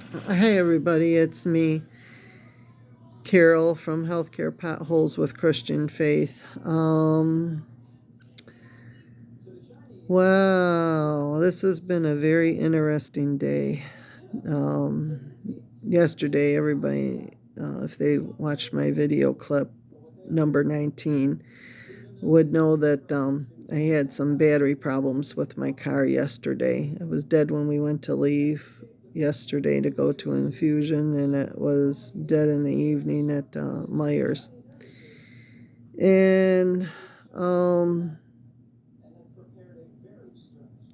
Hey everybody, it's me, Carol from Healthcare Potholes with Christian Faith. Wow, this has been a very interesting day. Um, Yesterday, everybody, if they watched my video clip number 19, would know that I had some battery problems with my car yesterday. It was dead when we went to leave yesterday to go to infusion, and it was dead in the evening at Myers. And um,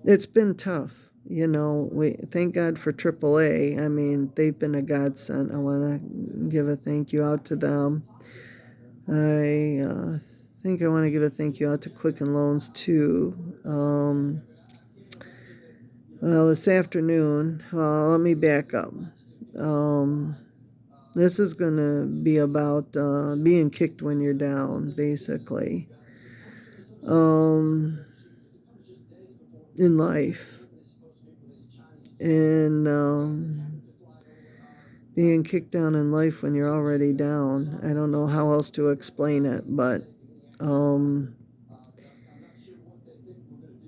it's been tough. We thank God for AAA. I mean, they've been a godsend. I want to give a thank you out to them. I think I want to give a thank you out to Quicken Loans too. Well, this afternoon, let me back up. Um, this is going to be about being kicked when you're down, basically, um, in life. And being kicked down in life when you're already down. I don't know how else to explain it, but um,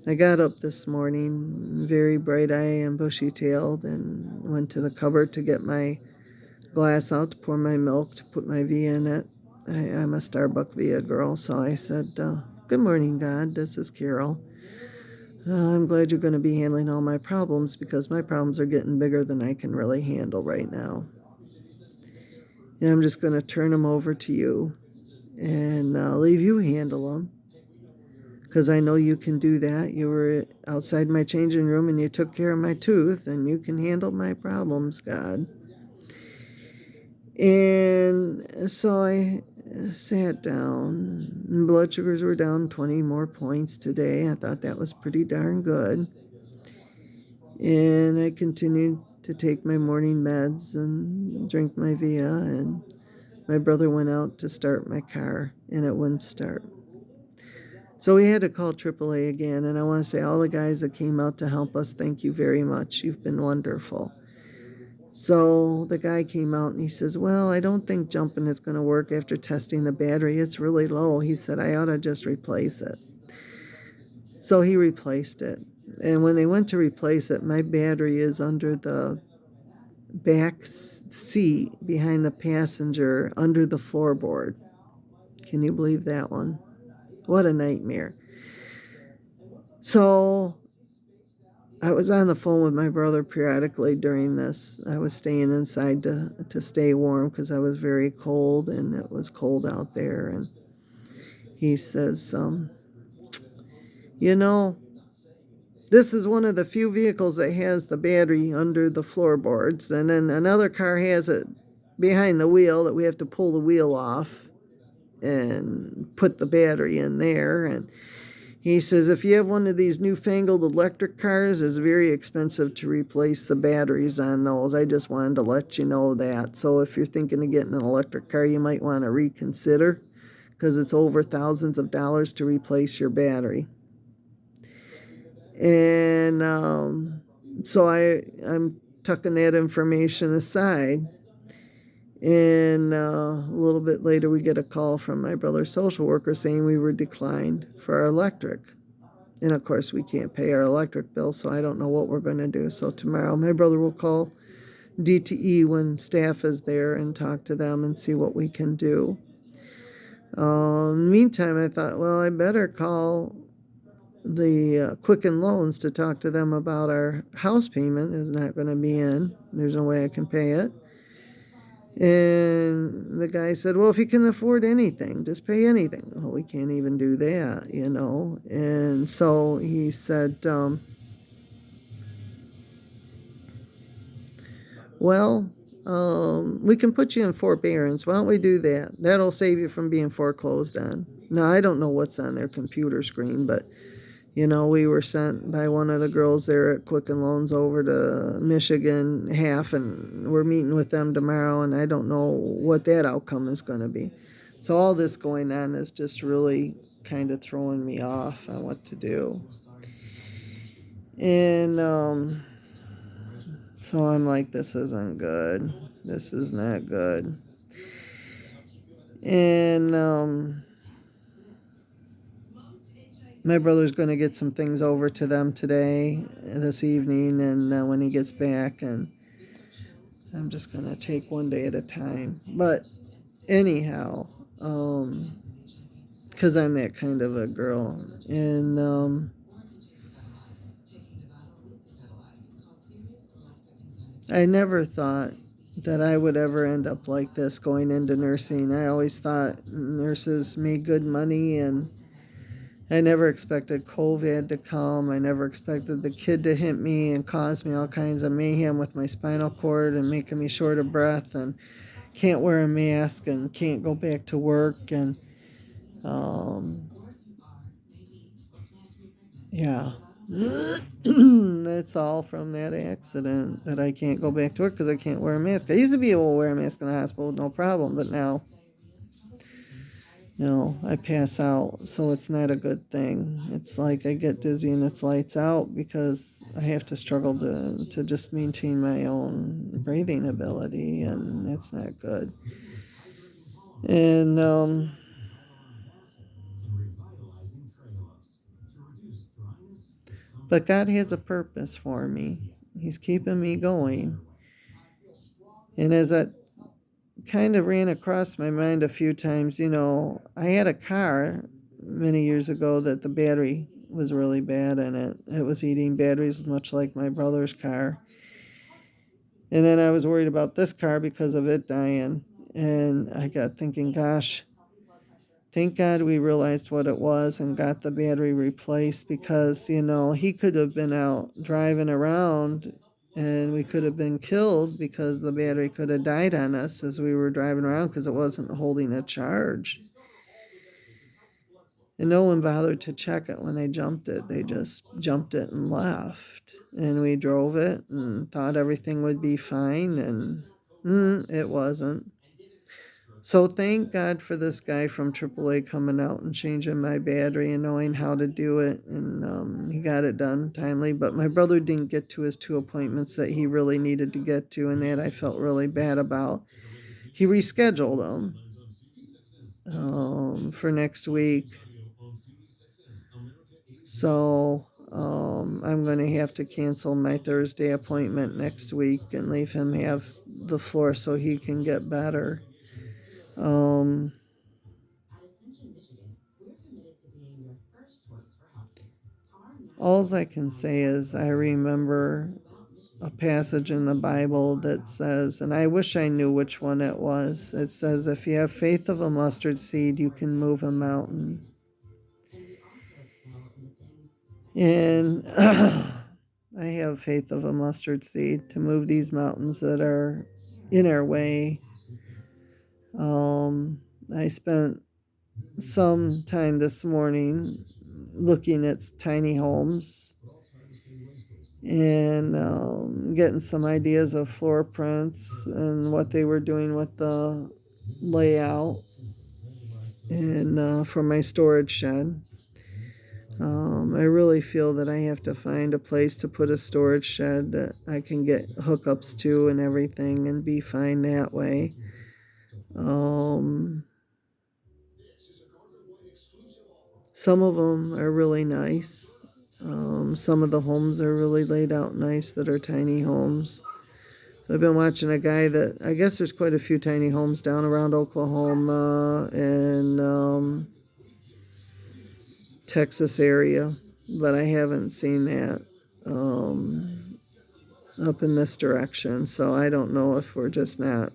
I got up this morning, very bright eyed and bushy tailed, and went to the cupboard to get my glass out to pour my milk to put my V in it. I'm a Starbucks Via girl, so I said, "Good morning, God. This is Carol. I'm glad you're going to be handling all my problems because my problems are getting bigger than I can really handle right now. And I'm just going to turn them over to you and leave you handle them because I know you can do that. You were outside my changing room and you took care of my tooth, and you can handle my problems, God." And so I sat down. Blood sugars were down 20 more points today. I thought that was pretty darn good. And I continued to take my morning meds and drink my Via. And my brother went out to start my car, and it wouldn't start. So we had to call AAA again. And I want to say, all the guys that came out to help us, thank you very much. You've been wonderful. So the guy came out and he says, "Well, I don't think jumping is going to work after testing the battery. It's really low." He said, "I ought to just replace it." So he replaced it. And when they went to replace it, my battery is under the back seat behind the passenger under the floorboard. Can you believe that one? What a nightmare. So I was on the phone with my brother periodically during this. I was staying inside to stay warm because I was very cold and it was cold out there. And he says, you know, this is one of the few vehicles that has the battery under the floorboards. And then another car has it behind the wheel that we have to pull the wheel off and put the battery in there. And he says, if you have one of these newfangled electric cars, it's very expensive to replace the batteries on those. I just wanted to let you know that. So if you're thinking of getting an electric car, you might want to reconsider because it's over thousands of dollars to replace your battery. And so I'm tucking that information aside. And a little bit later, we get a call from my brother's social worker saying we were declined for our electric. And of course, we can't pay our electric bill, so I don't know what we're going to do. So tomorrow, my brother will call DTE when staff is there and talk to them and see what we can do. Meantime, I thought, well, I better call the Quicken Loans to talk to them about our house payment is not going to be in. There's no way I can pay it. And the guy said, well, if you can afford anything, just pay anything. Well, we can't even do that. And so he said, well, we can put you in forbearance. Why don't we do that? That'll save you from being foreclosed on. Now, I don't know what's on their computer screen, but we were sent by one of the girls there at Quicken Loans over to Michigan half, and we're meeting with them tomorrow, and I don't know what that outcome is going to be. So all this going on is just really kind of throwing me off on what to do. And So I'm like, this isn't good. This is not good. And my brother's going to get some things over to them today, this evening, and when he gets back, and I'm just going to take one day at a time. But anyhow, because I'm that kind of a girl, and I never thought that I would ever end up like this going into nursing. I always thought nurses made good money, and I never expected COVID to come. I never expected the kid to hit me and cause me all kinds of mayhem with my spinal cord and making me short of breath and can't wear a mask and can't go back to work. And um, yeah, it's all from that accident that I can't go back to work because I can't wear a mask. I used to be able to wear a mask in the hospital, no problem, but now, no, I pass out, so it's not a good thing. It's like I get dizzy and it's lights out because I have to struggle to just maintain my own breathing ability, and it's not good. And but God has a purpose for me. He's keeping me going. And as I kind of ran across my mind a few times, I had a car many years ago that the battery was really bad in it. It was eating batteries much like my brother's car. And then I was worried about this car because of it dying. And I got thinking, gosh, thank God we realized what it was and got the battery replaced because, he could have been out driving around and we could have been killed because the battery could have died on us as we were driving around because it wasn't holding a charge. And no one bothered to check it when they jumped it. They just jumped it and left. And we drove it and thought everything would be fine, and it wasn't. So thank God for this guy from AAA coming out and changing my battery and knowing how to do it. And he got it done timely. But my brother didn't get to his 2 appointments that he really needed to get to, and that I felt really bad about. He rescheduled them for next week. So I'm going to have to cancel my Thursday appointment next week and leave him have the floor so he can get better. Um, Alls I can say is I remember a passage in the Bible that says, and I wish I knew which one it was. It says, if you have faith of a mustard seed, you can move a mountain. And I have faith of a mustard seed to move these mountains that are in our way. Um, I spent some time this morning looking at tiny homes and getting some ideas of floor prints and what they were doing with the layout and for my storage shed. I really feel that I have to find a place to put a storage shed that I can get hookups to and everything and be fine that way. Um, some of them are really nice. Some of the homes are really laid out nice that are tiny homes. So I've been watching a guy that I guess there's quite a few tiny homes down around Oklahoma and Texas area, but I haven't seen that up in this direction. So I don't know if we're just not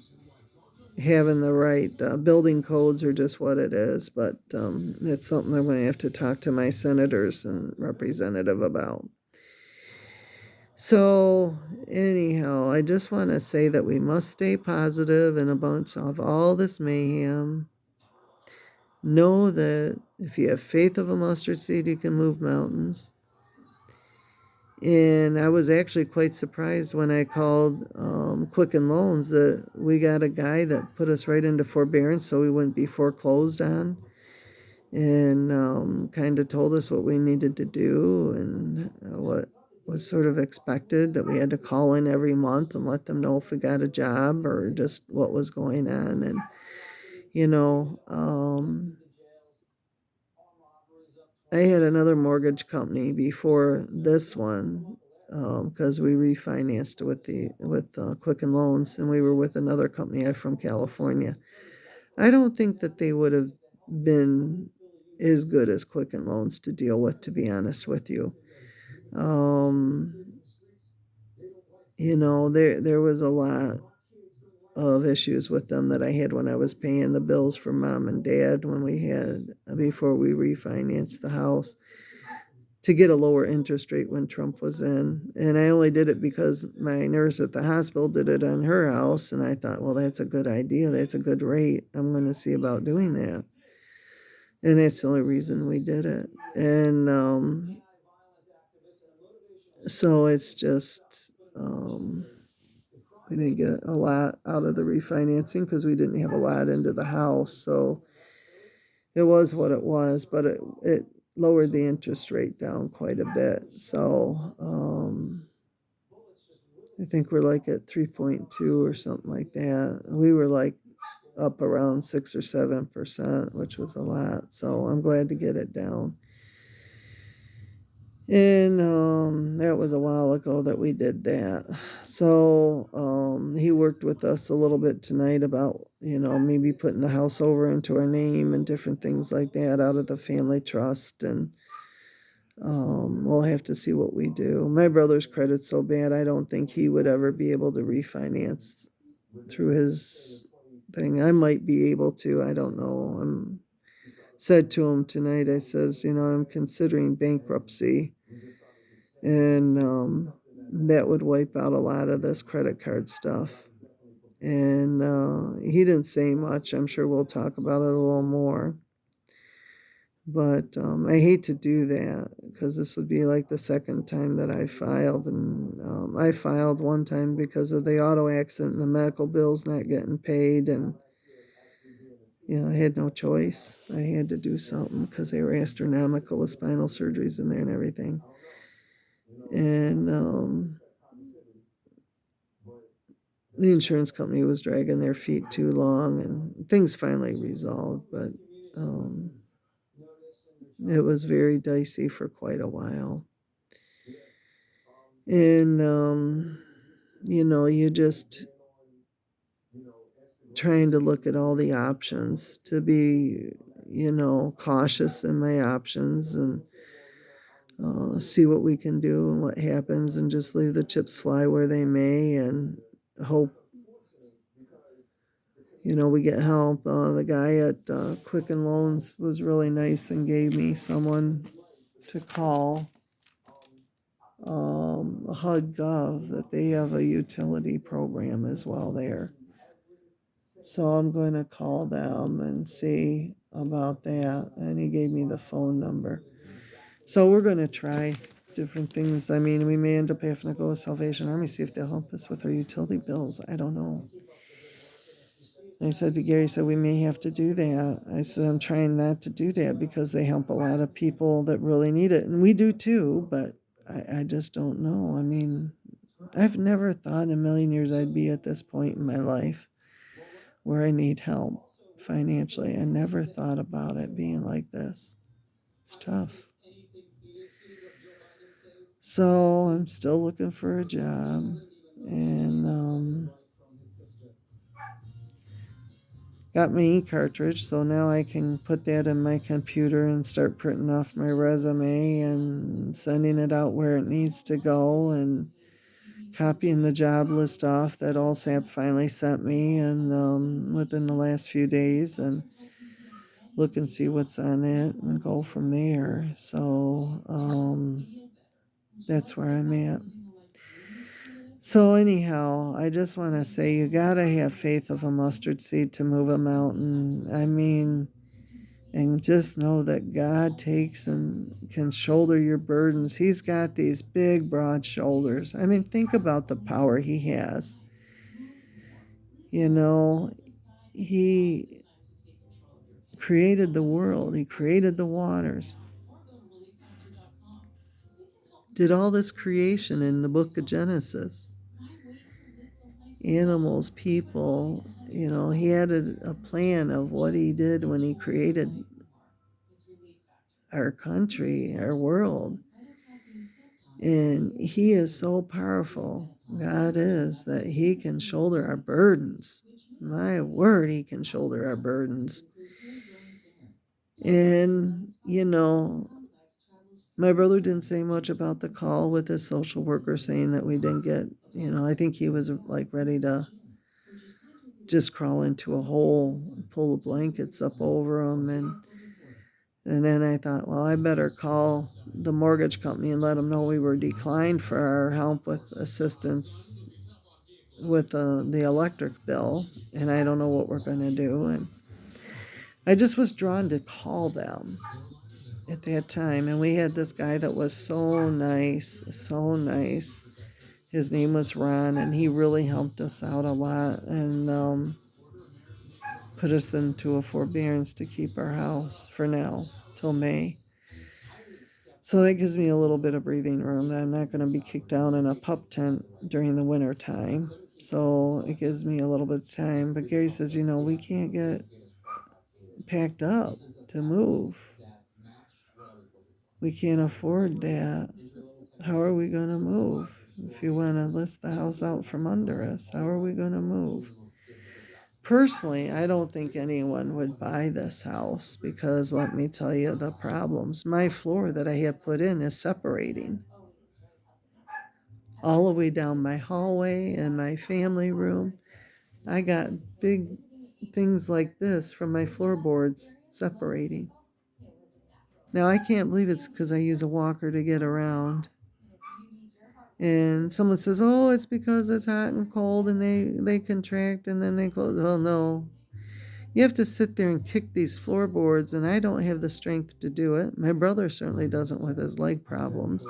having the right building codes or just what it is, but it's something I'm going to have to talk to my senators and representative about. So, anyhow, I just want to say that we must stay positive in a bunch of all this mayhem. Know that if you have faith of a mustard seed, you can move mountains. And I was actually quite surprised when I called Quicken Loans that we got a guy that put us right into forbearance so we wouldn't be foreclosed on, and kind of told us what we needed to do and what was sort of expected that we had to call in every month and let them know if we got a job or just what was going on. And, you know, I had another mortgage company before this one because we refinanced with Quicken Loans, and we were with another company from California. I don't think that they would have been as good as Quicken Loans to deal with, to be honest with you. Um, there was a lot of issues with them that I had when I was paying the bills for mom and dad when we had before we refinanced the house to get a lower interest rate when Trump was in. And I only did it because my nurse at the hospital did it on her house. And I thought, well, that's a good idea. That's a good rate. I'm going to see about doing that. And that's the only reason we did it. And so it's just, we didn't get a lot out of the refinancing because we didn't have a lot into the house. So it was what it was, but it lowered the interest rate down quite a bit. So, I think we're like at 3.2 or something like that. We were like up around 6 or 7%, which was a lot. So I'm glad to get it down. And that was a while ago that we did that. So he worked with us a little bit tonight about, maybe putting the house over into our name and different things like that out of the family trust. And we'll have to see what we do. My brother's credit's so bad, I don't think he would ever be able to refinance through his thing. I might be able to. I don't know. I'm said to him tonight. I says, I'm considering bankruptcy, and that would wipe out a lot of this credit card stuff. And he didn't say much. I'm sure we'll talk about it a little more. But I hate to do that because this would be like the second time that I filed. And I filed one time because of the auto accident and the medical bills not getting paid. And, I had no choice. I had to do something because they were astronomical with spinal surgeries in there and everything. And the insurance company was dragging their feet too long, and things finally resolved. But um, it was very dicey for quite a while. And, you just trying to look at all the options to be, cautious in my options and see what we can do and what happens and just leave the chips fly where they may and hope, we get help. The guy at Quicken Loans was really nice and gave me someone to call. HUD Gov, that they have a utility program as well there. So I'm going to call them and see about that. And he gave me the phone number. So we're going to try different things. I mean, we may end up having to go with Salvation Army, see if they'll help us with our utility bills. I don't know. I said to Gary, said we may have to do that. I said, I'm trying not to do that because they help a lot of people that really need it. And we do too, but I just don't know. I mean, I've never thought in a million years I'd be at this point in my life where I need help financially. I never thought about it being like this. It's tough. So I'm still looking for a job, and got my e-cartridge, so now I can put that in my computer and start printing off my resume and sending it out where it needs to go and copying the job list off that AllSap finally sent me and within the last few days and look and see what's on it and go from there. So that's where I'm at. So anyhow, I just want to say you got to have faith of a mustard seed to move a mountain. I mean, and just know that God takes and can shoulder your burdens. He's got these big, broad shoulders. I mean, think about the power he has. You know, he created the world, he created the waters. did all this creation in the book of Genesis. Animals, people, he had a plan of what he did when he created our country, our world. And he is so powerful, God is, that he can shoulder our burdens. My word, he can shoulder our burdens. And, my brother didn't say much about the call with his social worker saying that we didn't get, I think he was like ready to just crawl into a hole, pull the blankets up over him. And then I thought, well, I better call the mortgage company and let them know we were declined for our help with assistance with the electric bill. And I don't know what we're going to do. And I just was drawn to call them at that time. And we had this guy that was so nice, so nice. His name was Ron, and he really helped us out a lot and put us into a forbearance to keep our house for now till May. So that gives me a little bit of breathing room that I'm not going to be kicked down in a pup tent during the winter time. So it gives me a little bit of time. But Gary says, we can't get packed up to move. We can't afford that. How are we going to move? If you want to list the house out from under us, how are we going to move? Personally, I don't think anyone would buy this house because let me tell you the problems. My floor that I have put in is separating all the way down my hallway and my family room. I got big things like this from my floorboards separating. Now, I can't believe it's because I use a walker to get around. And someone says, oh, it's because it's hot and cold and they contract and then they close. Well, no. You have to sit there and kick these floorboards, and I don't have the strength to do it. My brother certainly doesn't with his leg problems.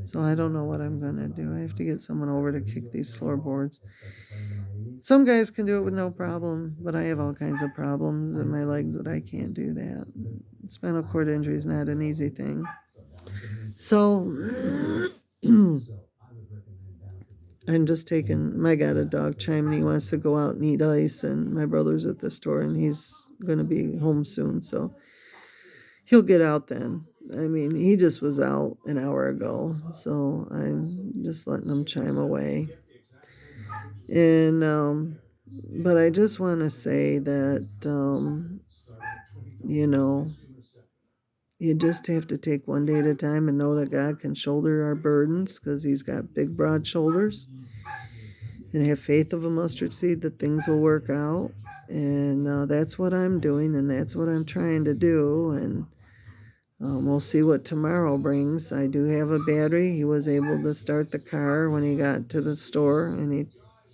So I don't know what I'm going to do. I have to get someone over to kick these floorboards. Some guys can do it with no problem, but I have all kinds of problems in my legs that I can't do that. Spinal cord injury is not an easy thing. So I'm just taking my got a dog chiming. He wants to go out and eat ice, and my brother's at the store, and he's going to be home soon, so he'll get out then. I mean, he just was out an hour ago, so I'm just letting him chime away. And but I just want to say that you know, you just have to take one day at a time and know that God can shoulder our burdens because He's got big, broad shoulders, and have faith of a mustard seed that things will work out. And that's what I'm doing, and that's what I'm trying to do. And we'll see what tomorrow brings. I do have a battery. He was able to start the car when he got to the store, and he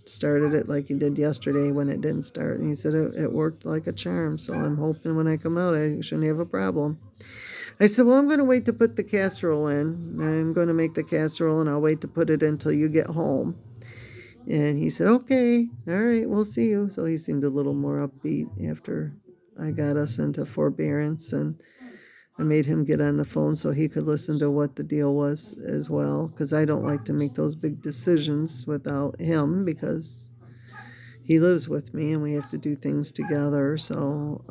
started it like he did yesterday when it didn't start. And he said it worked like a charm. So I'm hoping when I come out, I shouldn't have a problem. I said, well, I'm going to wait to put the casserole in. I'm going to make the casserole, and I'll wait to put it in until you get home. And he said, okay, all right, we'll see you. So he seemed a little more upbeat after I got us into forbearance, and I made him get on the phone so he could listen to what the deal was as well, because I don't like to make those big decisions without him because he lives with me and we have to do things together. So,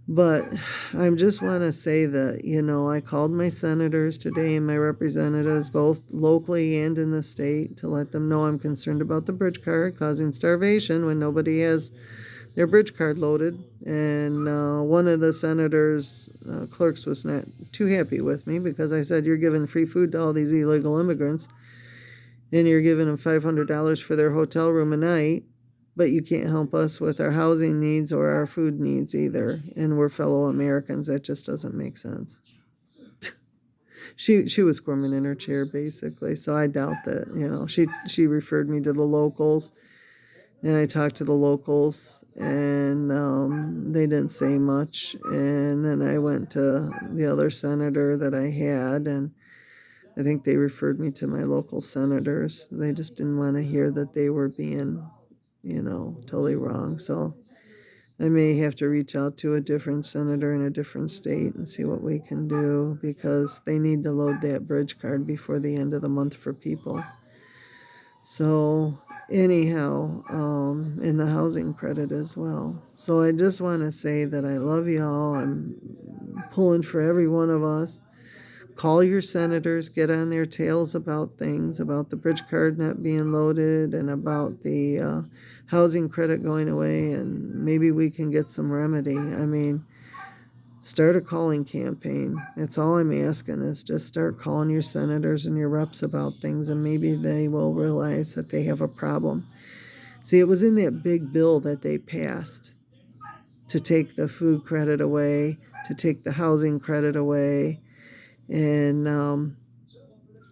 but I just want to say that, I called my senators today and my representatives, both locally and in the state, to let them know I'm concerned about the bridge card causing starvation when nobody has their bridge card loaded. And one of the senators' clerks was not too happy with me because I said, you're giving free food to all these illegal immigrants and you're giving them $500 for their hotel room a night, but you can't help us with our housing needs or our food needs either. And we're fellow Americans. That just doesn't make sense. She was squirming in her chair basically, so I doubt that, she referred me to the locals. And I talked to the locals, and they didn't say much. And then I went to the other senator that I had, and I think they referred me to my local senators. They just didn't want to hear that they were being, totally wrong. So I may have to reach out to a different senator in a different state and see what we can do because they need to load that bridge card before the end of the month for people. So, anyhow, in the housing credit as well. So, I just want to say that I love y'all. I'm pulling for every one of us. Call your senators, get on their tails about things, about the bridge card not being loaded and about the housing credit going away, and maybe we can get some remedy. I mean, start a calling campaign. That's all I'm asking is just start calling your senators and your reps about things, and maybe they will realize that they have a problem. See, it was in that big bill that they passed to take the food credit away, to take the housing credit away, and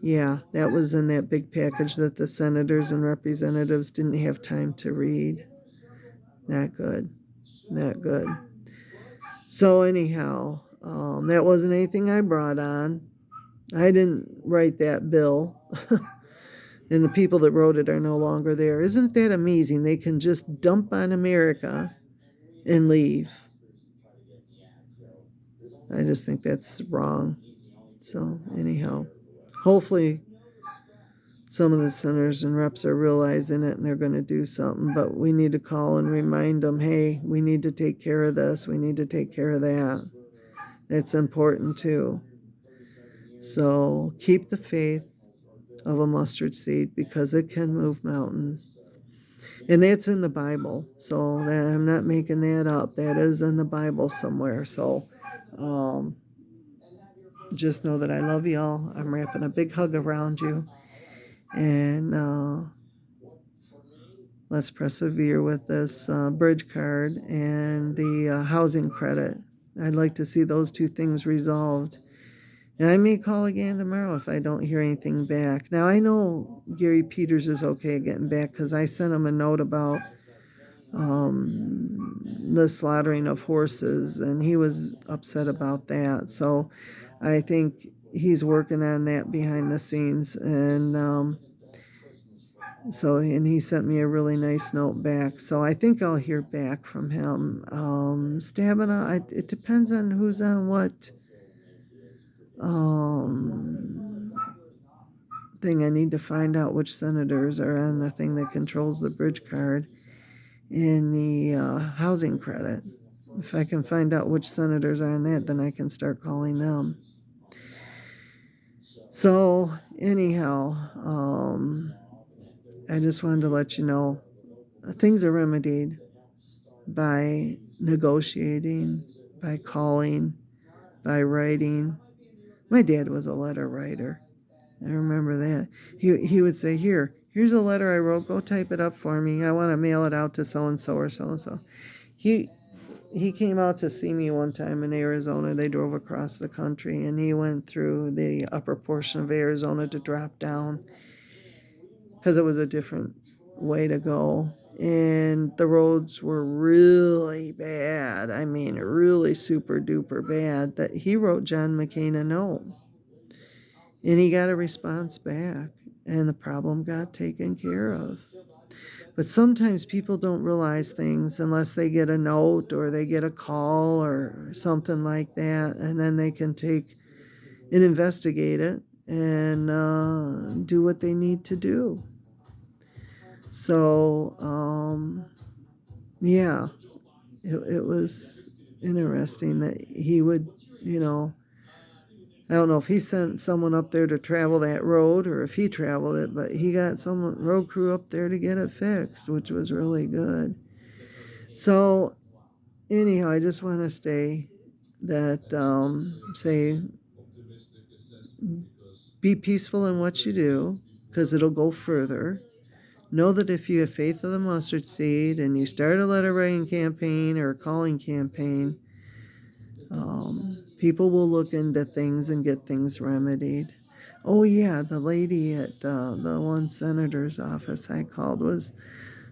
yeah, that was in that big package that the senators and representatives didn't have time to read. Not good. Not good. So, anyhow, that wasn't anything I brought on. I didn't write that bill. And the people that wrote it are no longer there. Isn't that amazing? They can just dump on America and leave. I just think that's wrong. So, anyhow, hopefully some of the senators and reps are realizing it and they're going to do something, but we need to call and remind them, hey, we need to take care of this, we need to take care of that. That's important too. So keep the faith of a mustard seed because it can move mountains. And that's in the Bible. So I'm not making that up. That is in the Bible somewhere. So um, just know that I love y'all. I'm wrapping a big hug around you. And let's persevere with this bridge card and the housing credit. I'd like to see those two things resolved. And I may call again tomorrow if I don't hear anything back. Now, I know Gary Peters is okay getting back because I sent him a note about the slaughtering of horses, and he was upset about that. So I think he's working on that behind the scenes. And and he sent me a really nice note back. So I think I'll hear back from him. Stamina, it depends on who's on what um, thing. I need to find out which senators are on the thing that controls the bridge card and the housing credit. If I can find out which senators are on that, then I can start calling them. So, anyhow, I just wanted to let you know things are remedied by negotiating, by calling, by writing. My dad was a letter writer. I remember that. He would say, here's a letter I wrote. Go type it up for me. I want to mail it out to so and so or so and so. He he came out to see me one time in Arizona. They drove across the country, and he went through the upper portion of Arizona to drop down because it was a different way to go. And the roads were really bad. I mean, really super duper bad. That he wrote John McCain a note, and he got a response back, and the problem got taken care of. But sometimes people don't realize things unless they get a note or they get a call or something like that, and then they can take and investigate it and do what they need to do. So, yeah, it was interesting that he would, you know, I don't know if he sent someone up there to travel that road or if he traveled it, but he got some road crew up there to get it fixed, which was really good. So, anyhow, I just want to say, be peaceful in what you do because it'll go further. Know that if you have faith of the mustard seed and you start a letter writing campaign or a calling campaign, people will look into things and get things remedied. Oh, yeah, the lady at the one senator's office I called was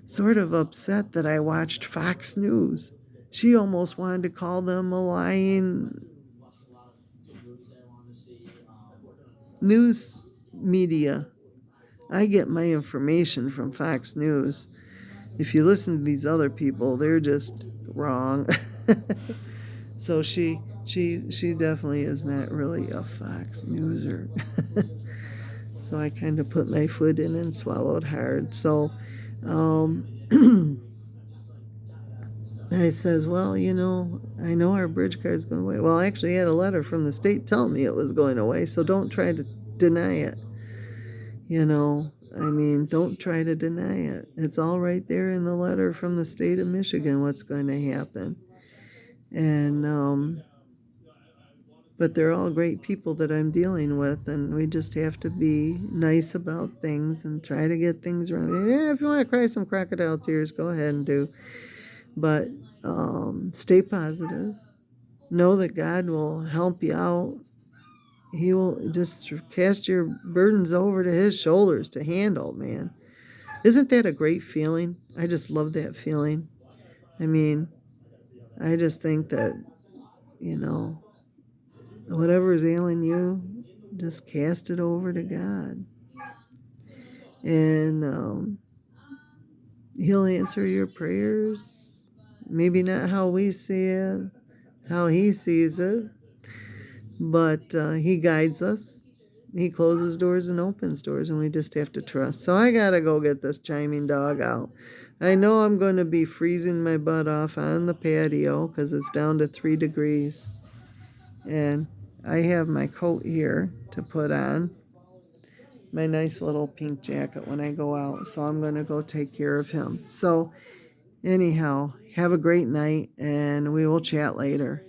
sort of upset that I watched Fox News. She almost wanted to call them a lying news media. I get my information from Fox News. If you listen to these other people, they're just wrong. So she definitely is not really a Fox Newser. So I kind of put my foot in and swallowed hard. So um, I says, well, I know our bridge card's going away. Well, I actually had a letter from the state telling me it was going away, so don't try to deny it. I mean, don't try to deny it. It's all right there in the letter from the state of Michigan what's going to happen. And but they're all great people that I'm dealing with, and we just have to be nice about things and try to get things right. Yeah, if you want to cry some crocodile tears, go ahead and do. But stay positive. Know that God will help you out. He will just cast your burdens over to His shoulders to handle, man. Isn't that a great feeling? I just love that feeling. I mean, I just think that, you know, whatever is ailing you, just cast it over to God. And He'll answer your prayers. Maybe not how we see it, how He sees it, but He guides us. He closes doors and opens doors, and we just have to trust. So I got to go get this chiming dog out. I know I'm going to be freezing my butt off on the patio because it's down to 3 degrees. And I have my coat here to put on, my nice little pink jacket when I go out. So I'm going to go take care of him. So anyhow, have a great night, and we will chat later.